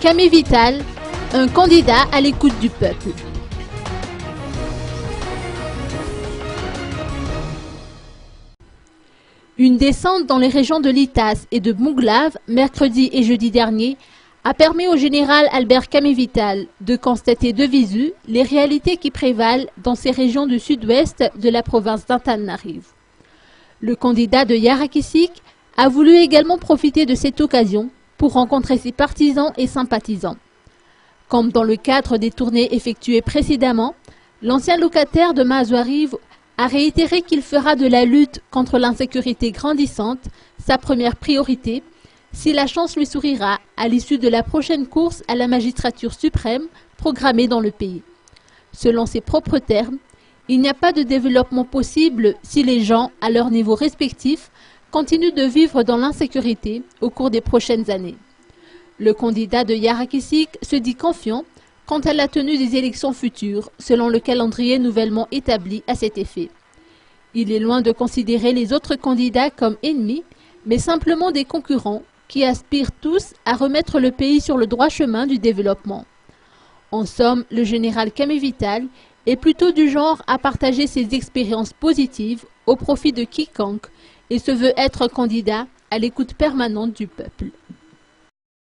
Camille Vital, un candidat à l'écoute du peuple. Une descente dans les régions de Litas et de Mouglav, mercredi et jeudi dernier, a permis au général Albert Camille Vital de constater de visu les réalités qui prévalent dans ces régions du sud-ouest de la province d'Antananarivo. Le candidat de Yarakisik a voulu également profiter de cette occasion pour rencontrer ses partisans et sympathisants. Comme dans le cadre des tournées effectuées précédemment, l'ancien locataire de Mazuarivo a réitéré qu'il fera de la lutte contre l'insécurité grandissante sa première priorité si la chance lui sourira à l'issue de la prochaine course à la magistrature suprême programmée dans le pays. Selon ses propres termes, il n'y a pas de développement possible si les gens, à leur niveau respectif, continuent de vivre dans l'insécurité au cours des prochaines années. Le candidat de Yarakisik se dit confiant quant à la tenue des élections futures, selon le calendrier nouvellement établi à cet effet. Il est loin de considérer les autres candidats comme ennemis, mais simplement des concurrents qui aspirent tous à remettre le pays sur le droit chemin du développement. En somme, le général Camille Vital est plutôt du genre à partager ses expériences positives au profit de quiconque et se veut être candidat à l'écoute permanente du peuple.